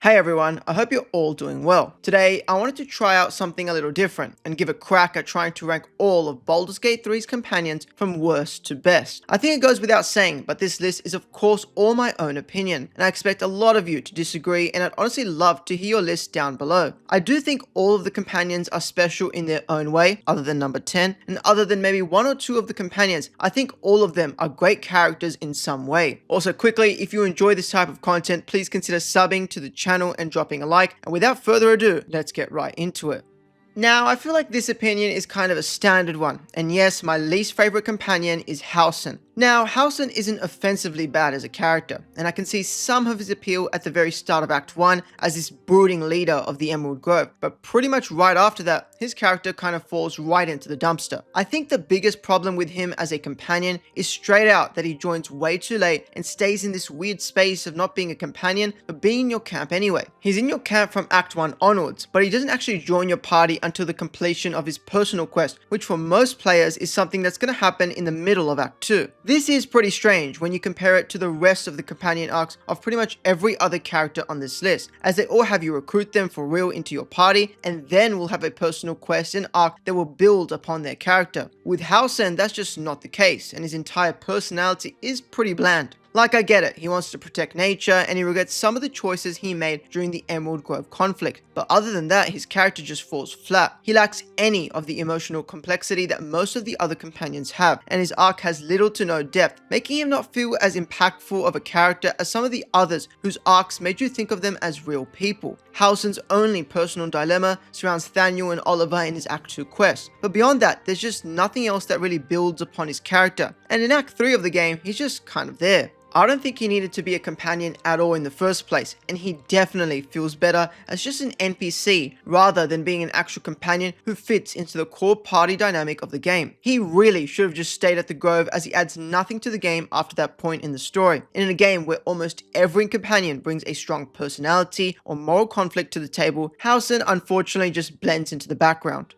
Hey everyone, I hope you're all doing well. Today, I wanted to try out something a little different and give a crack at trying to rank all of Baldur's Gate 3's companions from worst to best. I think it goes without saying, but this list is of course all my own opinion, and I expect a lot of you to disagree, and I'd honestly love to hear your list down below. I do think all of the companions are special in their own way, other than number 10, and other than maybe one or two of the companions, I think all of them are great characters in some way. Also quickly, if you enjoy this type of content, please consider subbing to the channel and dropping a like, and without further ado, let's get right into it. Now, I feel like this opinion is kind of a standard one, and yes, my least favorite companion is Halsin. Now, Halsin isn't offensively bad as a character, and I can see some of his appeal at the very start of Act 1 as this brooding leader of the Emerald Grove, but pretty much right after that, his character kind of falls right into the dumpster. I think the biggest problem with him as a companion is straight out that he joins way too late and stays in this weird space of not being a companion, but being in your camp anyway. He's in your camp from Act 1 onwards, but he doesn't actually join your party until the completion of his personal quest, which for most players is something that's going to happen in the middle of Act 2. This is pretty strange when you compare it to the rest of the companion arcs of pretty much every other character on this list, as they all have you recruit them for real into your party, and then will have a personal quest and arc that will build upon their character. With Halsin, that's just not the case, and his entire personality is pretty bland. Like, I get it, he wants to protect nature and he regrets some of the choices he made during the Emerald Grove conflict, but other than that, his character just falls flat. He lacks any of the emotional complexity that most of the other companions have, and his arc has little to no depth, making him not feel as impactful of a character as some of the others whose arcs made you think of them as real people. Halsin's only personal dilemma surrounds Thaniel and Oliver in his Act 2 quest, but beyond that, there's just nothing else that really builds upon his character, and in Act 3 of the game, he's just kind of there. I don't think he needed to be a companion at all in the first place, and he definitely feels better as just an NPC rather than being an actual companion who fits into the core party dynamic of the game. He really should have just stayed at the Grove, as he adds nothing to the game after that point in the story. And in a game where almost every companion brings a strong personality or moral conflict to the table, Halsin unfortunately just blends into the background.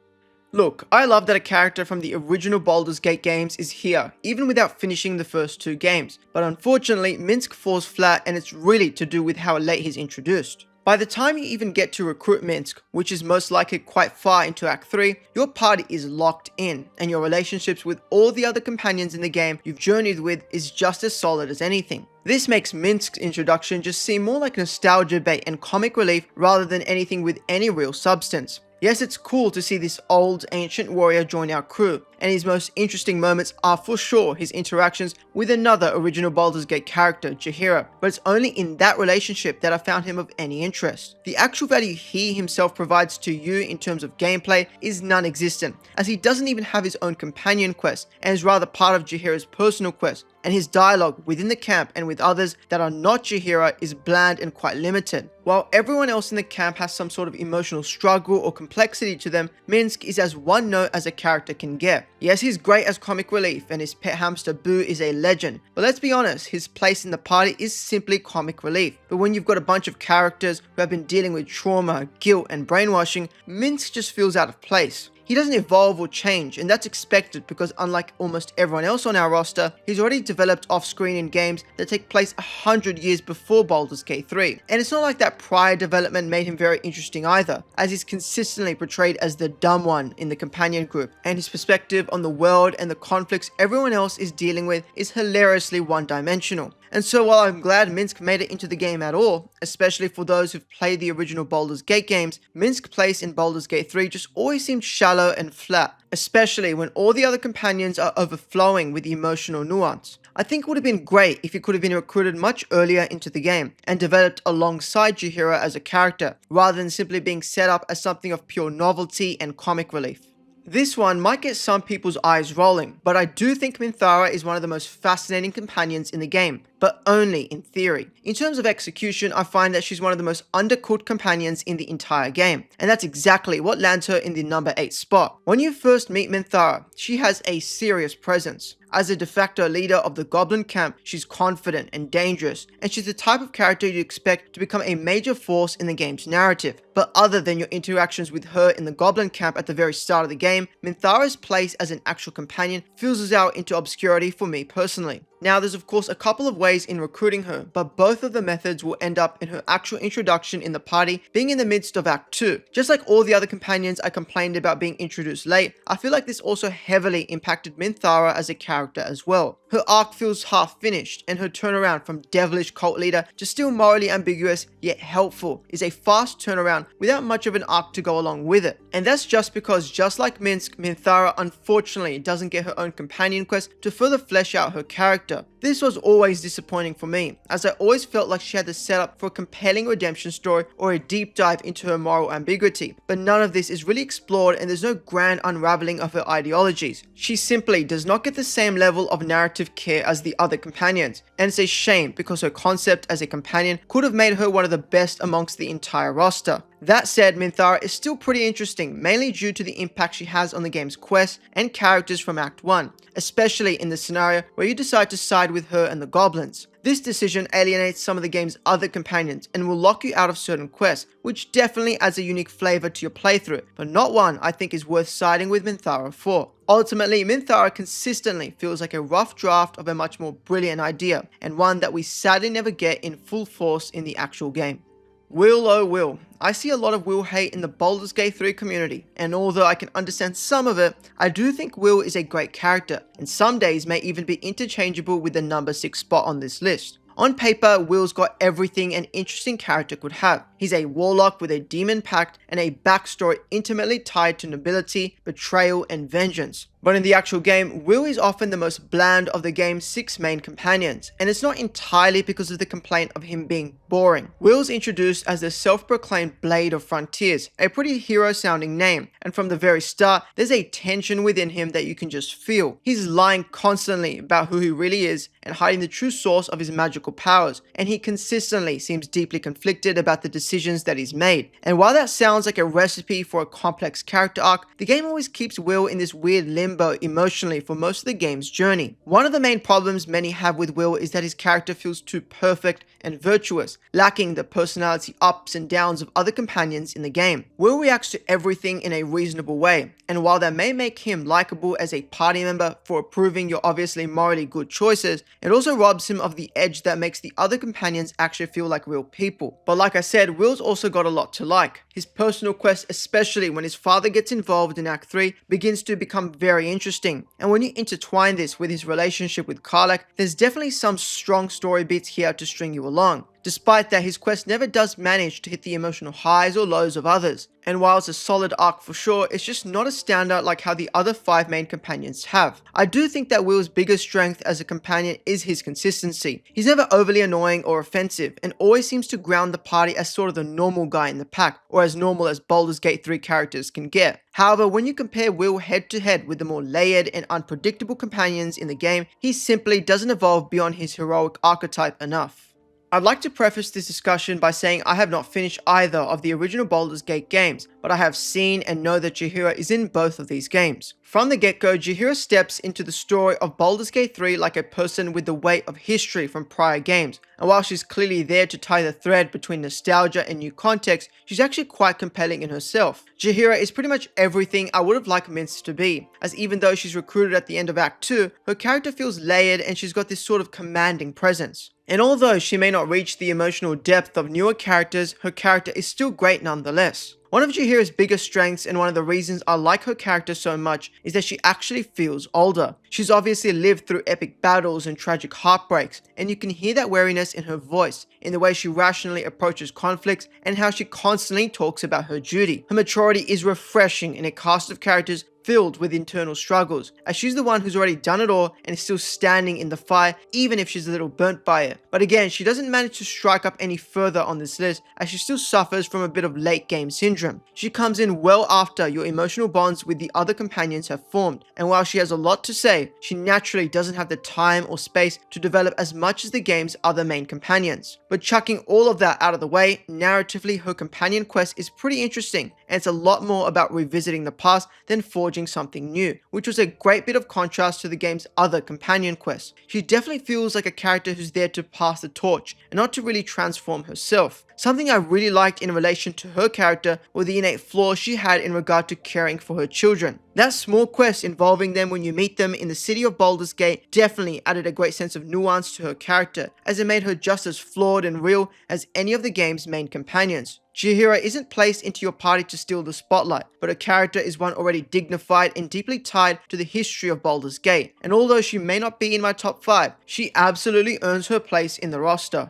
Look, I love that a character from the original Baldur's Gate games is here, even without finishing the first two games, but unfortunately Minsc falls flat, and it's really to do with how late he's introduced. By the time you even get to recruit Minsc, which is most likely quite far into Act 3, your party is locked in, and your relationships with all the other companions in the game you've journeyed with is just as solid as anything. This makes Minsc's introduction just seem more like nostalgia bait and comic relief rather than anything with any real substance. Yes, it's cool to see this old, ancient warrior join our crew, and his most interesting moments are for sure his interactions with another original Baldur's Gate character, Jaheira, but it's only in that relationship that I found him of any interest. The actual value he himself provides to you in terms of gameplay is non-existent, as he doesn't even have his own companion quest, and is rather part of Jaheira's personal quest, and his dialogue within the camp and with others that are not Jaheira is bland and quite limited. While everyone else in the camp has some sort of emotional struggle or complexity to them, Minsc is as one note as a character can get. Yes, he's great as comic relief, and his pet hamster Boo is a legend, but let's be honest, his place in the party is simply comic relief. But when you've got a bunch of characters who have been dealing with trauma, guilt, and brainwashing, Minsc just feels out of place. He doesn't evolve or change, and that's expected because unlike almost everyone else on our roster, he's already developed off-screen in games that take place 100 years before Baldur's Gate 3. And it's not like that prior development made him very interesting either, as he's consistently portrayed as the dumb one in the companion group, and his perspective on the world and the conflicts everyone else is dealing with is hilariously one-dimensional. And so while I'm glad Minsc made it into the game at all, especially for those who've played the original Baldur's Gate games, Minsc's place in Baldur's Gate 3 just always seemed shallow and flat, especially when all the other companions are overflowing with emotional nuance. I think it would have been great if he could have been recruited much earlier into the game and developed alongside Jaheira as a character, rather than simply being set up as something of pure novelty and comic relief. This one might get some people's eyes rolling, but I do think Minthara is one of the most fascinating companions in the game, but only in theory. In terms of execution, I find that she's one of the most undercooked companions in the entire game, and that's exactly what lands her in the number 8 spot. When you first meet Minthara, she has a serious presence. As a de facto leader of the Goblin camp, she's confident and dangerous, and she's the type of character you'd expect to become a major force in the game's narrative. But other than your interactions with her in the Goblin camp at the very start of the game, Minthara's place as an actual companion fizzles out into obscurity for me personally. Now, there's of course a couple of ways in recruiting her, but both of the methods will end up in her actual introduction in the party being in the midst of Act 2. Just like all the other companions I complained about being introduced late, I feel like this also heavily impacted Minthara as a character as well. Her arc feels half finished, and her turnaround from devilish cult leader to still morally ambiguous yet helpful is a fast turnaround without much of an arc to go along with it. And that's just because, just like Minsk, Minthara unfortunately doesn't get her own companion quest to further flesh out her character. This was always disappointing for me, as I always felt like she had the setup for a compelling redemption story or a deep dive into her moral ambiguity, but none of this is really explored and there's no grand unraveling of her ideologies. She simply does not get the same level of narrative care as the other companions, and it's a shame because her concept as a companion could have made her one of the best amongst the entire roster. That said, Minthara is still pretty interesting, mainly due to the impact she has on the game's quests and characters from Act 1, especially in the scenario where you decide to side with her and the goblins. This decision alienates some of the game's other companions and will lock you out of certain quests, which definitely adds a unique flavor to your playthrough, but not one I think is worth siding with Minthara for. Ultimately, Minthara consistently feels like a rough draft of a much more brilliant idea, and one that we sadly never get in full force in the actual game. Will, oh Will. I see a lot of Will hate in the Baldur's Gate 3 community, and although I can understand some of it, I do think Will is a great character, and some days may even be interchangeable with the number 6 spot on this list. On paper, Will's got everything an interesting character could have. He's a warlock with a demon pact and a backstory intimately tied to nobility, betrayal, and vengeance. But in the actual game, Will is often the most bland of the game's 6 main companions, and it's not entirely because of the complaint of him being boring. Will's introduced as the self-proclaimed Blade of Frontiers, a pretty hero-sounding name, and from the very start, there's a tension within him that you can just feel. He's lying constantly about who he really is and hiding the true source of his magical powers, and he consistently seems deeply conflicted about the decisions that he's made. And while that sounds like a recipe for a complex character arc, the game always keeps Will in this weird limbo emotionally for most of the game's journey. One of the main problems many have with Will is that his character feels too perfect and virtuous, lacking the personality ups and downs of other companions in the game. Will reacts to everything in a reasonable way, and while that may make him likable as a party member for approving your obviously morally good choices, it also robs him of the edge that makes the other companions actually feel like real people. But like I said, Will's also got a lot to like. His personal quest, especially when his father gets involved in Act 3, begins to become very interesting, and when you intertwine this with his relationship with Karlach, there's definitely some strong story beats here to string you along. Despite that, his quest never does manage to hit the emotional highs or lows of others, and while it's a solid arc for sure, it's just not a standout like how the other 5 main companions have. I do think that Will's biggest strength as a companion is his consistency. He's never overly annoying or offensive, and always seems to ground the party as sort of the normal guy in the pack, or as normal as Baldur's Gate 3 characters can get. However, when you compare Will head to head with the more layered and unpredictable companions in the game, he simply doesn't evolve beyond his heroic archetype enough. I'd like to preface this discussion by saying I have not finished either of the original Baldur's Gate games, but I have seen and know that Jaheira is in both of these games. From the get-go, Jaheira steps into the story of Baldur's Gate 3 like a person with the weight of history from prior games, and while she's clearly there to tie the thread between nostalgia and new context, she's actually quite compelling in herself. Jaheira is pretty much everything I would have liked Minsk to be, as even though she's recruited at the end of Act 2, her character feels layered and she's got this sort of commanding presence. And although she may not reach the emotional depth of newer characters, her character is still great nonetheless. One of Jaheira's biggest strengths and one of the reasons I like her character so much is that she actually feels older. She's obviously lived through epic battles and tragic heartbreaks, and you can hear that wariness in her voice, in the way she rationally approaches conflicts, and how she constantly talks about her duty. Her maturity is refreshing in a cast of characters filled with internal struggles, as she's the one who's already done it all and is still standing in the fire even if she's a little burnt by it. But again, she doesn't manage to strike up any further on this list, as she still suffers from a bit of late game syndrome. She comes in well after your emotional bonds with the other companions have formed, and while she has a lot to say, she naturally doesn't have the time or space to develop as much as the game's other main companions. But chucking all of that out of the way, narratively her companion quest is pretty interesting, and it's a lot more about revisiting the past than forging something new, which was a great bit of contrast to the game's other companion quests. She definitely feels like a character who's there to pass the torch and not to really transform herself. Something I really liked in relation to her character were the innate flaws she had in regard to caring for her children. That small quest involving them when you meet them in the city of Baldur's Gate definitely added a great sense of nuance to her character, as it made her just as flawed and real as any of the game's main companions. Chihira isn't placed into your party to steal the spotlight, but her character is one already dignified and deeply tied to the history of Baldur's Gate, and although she may not be in my top 5, she absolutely earns her place in the roster.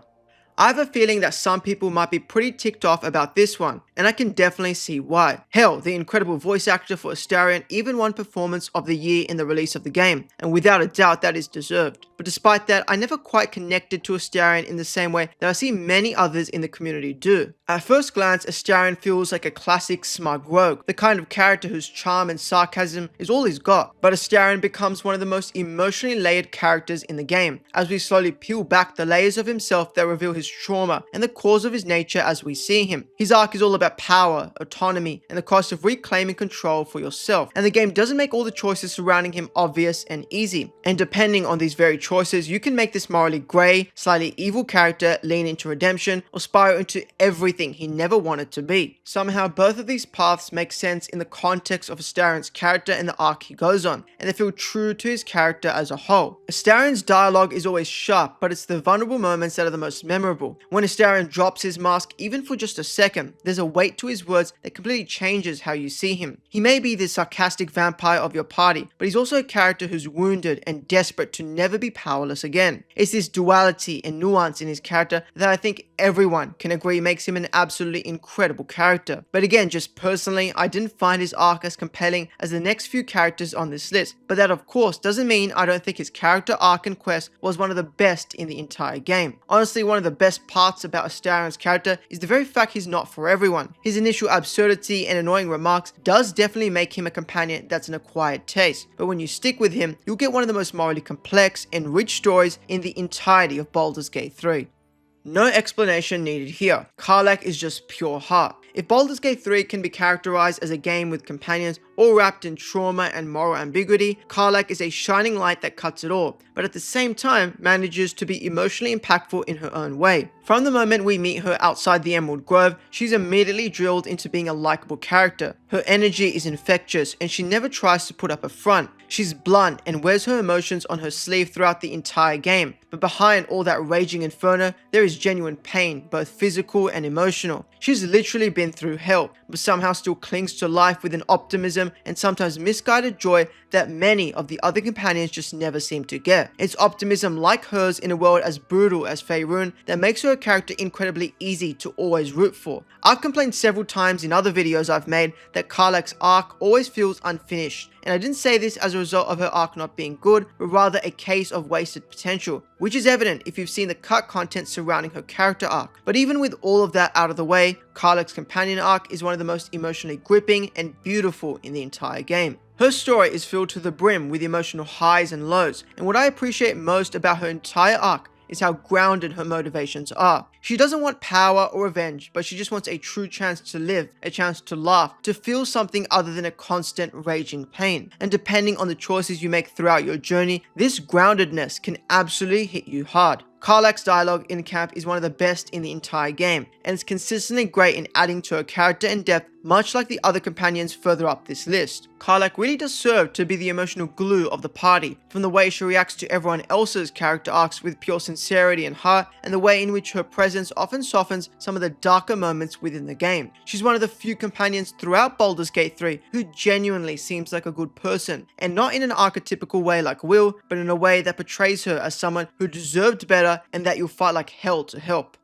I have a feeling that some people might be pretty ticked off about this one, and I can definitely see why. Hell, the incredible voice actor for Astarion even won Performance of the Year in the release of the game, and without a doubt that is deserved. But despite that, I never quite connected to Astarion in the same way that I see many others in the community do. At first glance, Astarion feels like a classic smug rogue, the kind of character whose charm and sarcasm is all he's got. But Astarion becomes one of the most emotionally layered characters in the game, as we slowly peel back the layers of himself that reveal his trauma and the cause of his nature as we see him. His arc is all about power, autonomy, and the cost of reclaiming control for yourself, and the game doesn't make all the choices surrounding him obvious and easy. And depending on these very choices, you can make this morally grey, slightly evil character lean into redemption or spiral into everything he never wanted to be. Somehow both of these paths make sense in the context of Astarion's character and the arc he goes on, and they feel true to his character as a whole. Astarion's dialogue is always sharp, but it's the vulnerable moments that are the most memorable. When Astarion drops his mask, even for just a second, there's a weight to his words that completely changes how you see him. He may be the sarcastic vampire of your party, but he's also a character who's wounded and desperate to never be powerless again. It's this duality and nuance in his character that I think everyone can agree makes him an absolutely incredible character. But again, just personally, I didn't find his arc as compelling as the next few characters on this list. But that of course doesn't mean I don't think his character arc and quest was one of the best in the entire game. Honestly, one of the best parts about Astarion's character is the very fact he's not for everyone. His initial absurdity and annoying remarks does definitely make him a companion that's an acquired taste, but when you stick with him, you'll get one of the most morally complex and rich stories in the entirety of Baldur's Gate 3. No explanation needed here. Karlach is just pure heart. If Baldur's Gate 3 can be characterized as a game with companions all wrapped in trauma and moral ambiguity, Karlach is a shining light that cuts it all, but at the same time manages to be emotionally impactful in her own way. From the moment we meet her outside the Emerald Grove, she's immediately drilled into being a likable character. Her energy is infectious and she never tries to put up a front. She's blunt and wears her emotions on her sleeve throughout the entire game, but behind all that raging inferno, there is genuine pain, both physical and emotional. She's literally been through hell, but somehow still clings to life with an optimism and sometimes misguided joy that many of the other companions just never seem to get. It's optimism like hers in a world as brutal as Faerun that makes her a character incredibly easy to always root for. I've complained several times in other videos I've made that Karlach's arc always feels unfinished, and I didn't say this as a result of her arc not being good, but rather a case of wasted potential, which is evident if you've seen the cut content surrounding her character arc. But even with all of that out of the way, Karlach's companion arc is one of the most emotionally gripping and beautiful in the entire game. Her story is filled to the brim with emotional highs and lows, and what I appreciate most about her entire arc is how grounded her motivations are. She doesn't want power or revenge, but she just wants a true chance to live, a chance to laugh, to feel something other than a constant raging pain. And depending on the choices you make throughout your journey, this groundedness can absolutely hit you hard. Karlach's dialogue in camp is one of the best in the entire game, and it's consistently great in adding to her character and depth, much like the other companions further up this list. Karlach really does serve to be the emotional glue of the party, from the way she reacts to everyone else's character arcs with pure sincerity and heart, and the way in which her presence often softens some of the darker moments within the game. She's one of the few companions throughout Baldur's Gate 3 who genuinely seems like a good person, and not in an archetypical way like Will, but in a way that portrays her as someone who deserved better and that you'll fight like hell to help.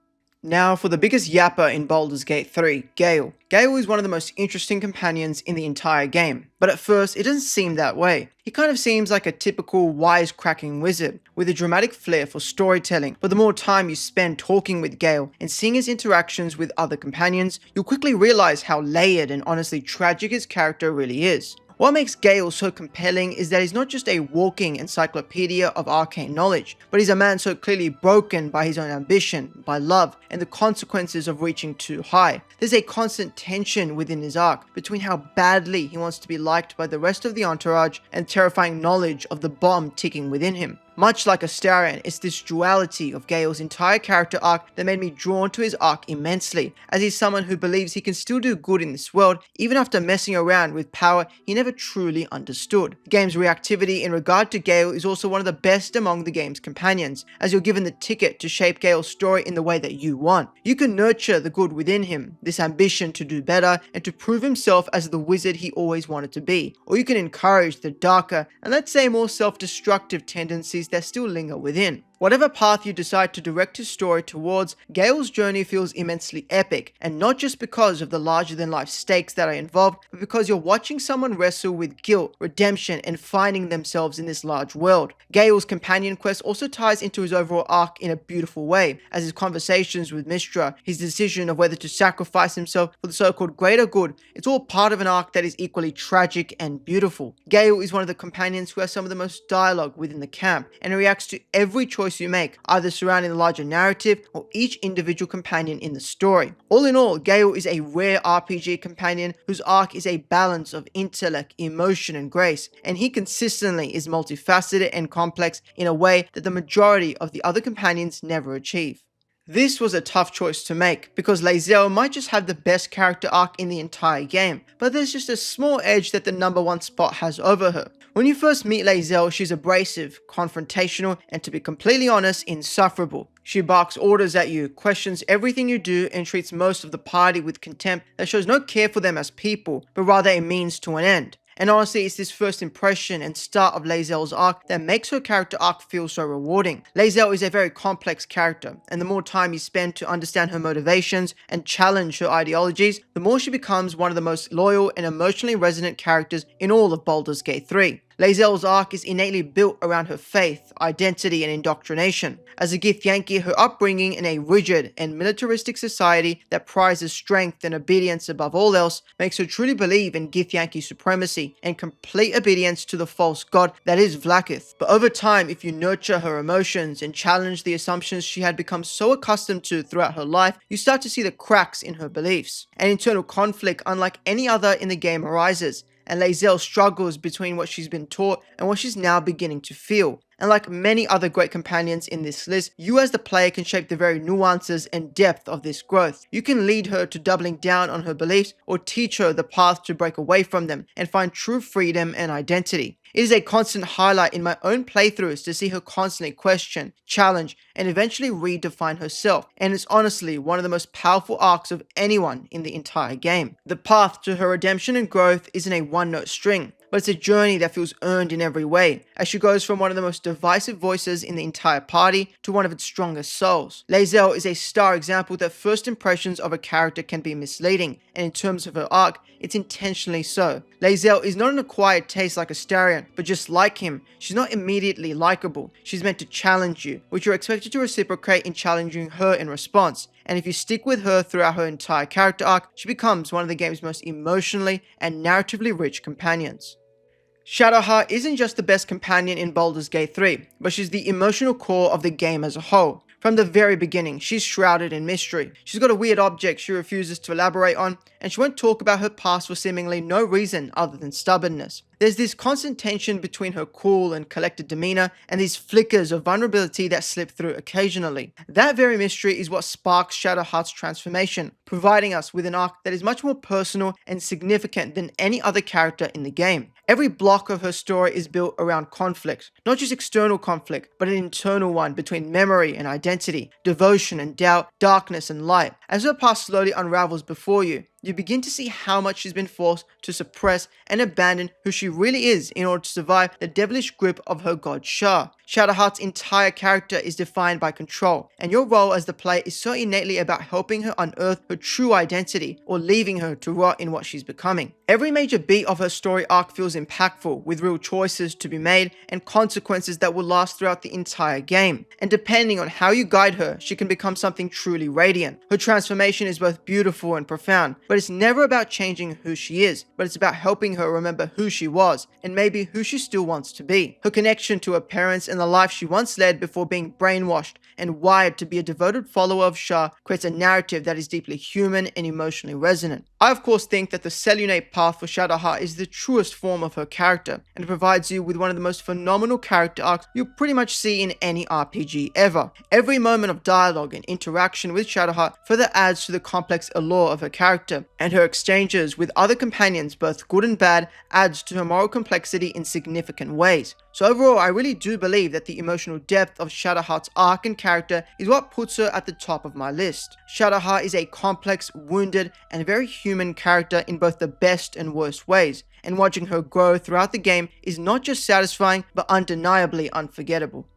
Now for the biggest yapper in Baldur's Gate 3, Gale. Gale is one of the most interesting companions in the entire game, but at first it doesn't seem that way. He kind of seems like a typical wisecracking wizard, with a dramatic flair for storytelling, but the more time you spend talking with Gale and seeing his interactions with other companions, you'll quickly realize how layered and honestly tragic his character really is. What makes Gale so compelling is that he's not just a walking encyclopedia of arcane knowledge, but he's a man so clearly broken by his own ambition, by love, and the consequences of reaching too high. There's a constant tension within his arc between how badly he wants to be liked by the rest of the entourage and terrifying knowledge of the bomb ticking within him. Much like Astarion, it's this duality of Gale's entire character arc that made me drawn to his arc immensely, as he's someone who believes he can still do good in this world even after messing around with power he never truly understood. The game's reactivity in regard to Gale is also one of the best among the game's companions, as you're given the ticket to shape Gale's story in the way that you want. You can nurture the good within him, this ambition to do better and to prove himself as the wizard he always wanted to be, or you can encourage the darker and let's say more self-destructive tendencies that still linger within. Whatever path you decide to direct his story towards, Gale's journey feels immensely epic, and not just because of the larger-than-life stakes that are involved, but because you're watching someone wrestle with guilt, redemption, and finding themselves in this large world. Gale's companion quest also ties into his overall arc in a beautiful way, as his conversations with Mystra, his decision of whether to sacrifice himself for the so-called greater good, it's all part of an arc that is equally tragic and beautiful. Gale is one of the companions who has some of the most dialogue within the camp, and reacts to every choice you make, either surrounding the larger narrative or each individual companion in the story. All in all, Gale is a rare RPG companion whose arc is a balance of intellect, emotion, and grace, and he consistently is multifaceted and complex in a way that the majority of the other companions never achieve. This was a tough choice to make, because Lae'zel might just have the best character arc in the entire game, but there's just a small edge that the number one spot has over her. When you first meet Lae'zel, she's abrasive, confrontational, and to be completely honest, insufferable. She barks orders at you, questions everything you do, and treats most of the party with contempt that shows no care for them as people, but rather a means to an end. And honestly, it's this first impression and start of Lae'zel's arc that makes her character arc feel so rewarding. Lae'zel is a very complex character, and the more time you spend to understand her motivations and challenge her ideologies, the more she becomes one of the most loyal and emotionally resonant characters in all of Baldur's Gate 3. Lae'zel's arc is innately built around her faith, identity, and indoctrination. As a Githyanki, her upbringing in a rigid and militaristic society that prizes strength and obedience above all else makes her truly believe in Githyanki supremacy and complete obedience to the false god that is Vlaakith. But over time, if you nurture her emotions and challenge the assumptions she had become so accustomed to throughout her life, you start to see the cracks in her beliefs. An internal conflict unlike any other in the game arises, and Lae'zel struggles between what she's been taught and what she's now beginning to feel. And like many other great companions in this list, you as the player can shape the very nuances and depth of this growth. You can lead her to doubling down on her beliefs or teach her the path to break away from them and find true freedom and identity. It is a constant highlight in my own playthroughs to see her constantly question, challenge, and eventually redefine herself, and it's honestly one of the most powerful arcs of anyone in the entire game. The path to her redemption and growth isn't a one-note string, but it's a journey that feels earned in every way, as she goes from one of the most divisive voices in the entire party to one of its strongest souls. Lae'zel is a star example that first impressions of a character can be misleading, and in terms of her arc, it's intentionally so. Lae'zel is not an acquired taste like Astarion, but just like him, she's not immediately likable. She's meant to challenge you, which you're expected to reciprocate in challenging her in response. And if you stick with her throughout her entire character arc, she becomes one of the game's most emotionally and narratively rich companions. Shadowheart isn't just the best companion in Baldur's Gate 3, but she's the emotional core of the game as a whole. From the very beginning, she's shrouded in mystery. She's got a weird object she refuses to elaborate on, and she won't talk about her past for seemingly no reason other than stubbornness. There's this constant tension between her cool and collected demeanor and these flickers of vulnerability that slip through occasionally. That very mystery is what sparks Shadowheart's transformation, providing us with an arc that is much more personal and significant than any other character in the game. Every block of her story is built around conflict, not just external conflict, but an internal one between memory and identity, devotion and doubt, darkness and light. As her past slowly unravels before you, you begin to see how much she's been forced to suppress and abandon who she really is in order to survive the devilish grip of her god Shah. Shadowheart's entire character is defined by control, and your role as the player is so innately about helping her unearth her true identity or leaving her to rot in what she's becoming. Every major beat of her story arc feels impactful, with real choices to be made and consequences that will last throughout the entire game. And depending on how you guide her, she can become something truly radiant. Her transformation is both beautiful and profound, but it's never about changing who she is, but it's about helping her remember who she was, and maybe who she still wants to be. Her connection to her parents and the life she once led before being brainwashed and wired to be a devoted follower of Shah, creates a narrative that is deeply human and emotionally resonant. I of course think that the Selûne path for Shadowheart is the truest form of her character, and it provides you with one of the most phenomenal character arcs you'll pretty much see in any RPG ever. Every moment of dialogue and interaction with Shadowheart further adds to the complex allure of her character, and her exchanges with other companions, both good and bad, adds to her moral complexity in significant ways. So overall, I really do believe that the emotional depth of Shadowheart's arc and character is what puts her at the top of my list. Shadowheart is a complex, wounded, and very human character in both the best and worst ways, and watching her grow throughout the game is not just satisfying, but undeniably unforgettable.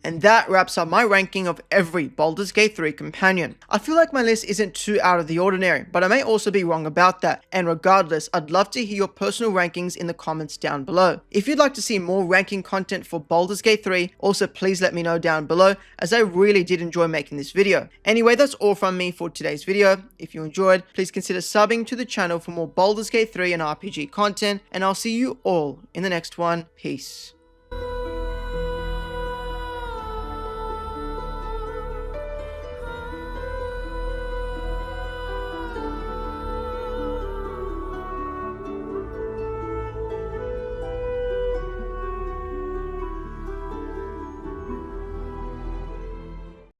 And that wraps up my ranking of every Baldur's Gate 3 companion. I feel like my list isn't too out of the ordinary, but I may also be wrong about that, and regardless, I'd love to hear your personal rankings in the comments down below. If you'd like to see more ranking content for Baldur's Gate 3, also please let me know down below, as I really did enjoy making this video. Anyway, that's all from me for today's video. If you enjoyed, please consider subbing to the channel for more Baldur's Gate 3 and RPG content, and I'll see you all in the next one. Peace.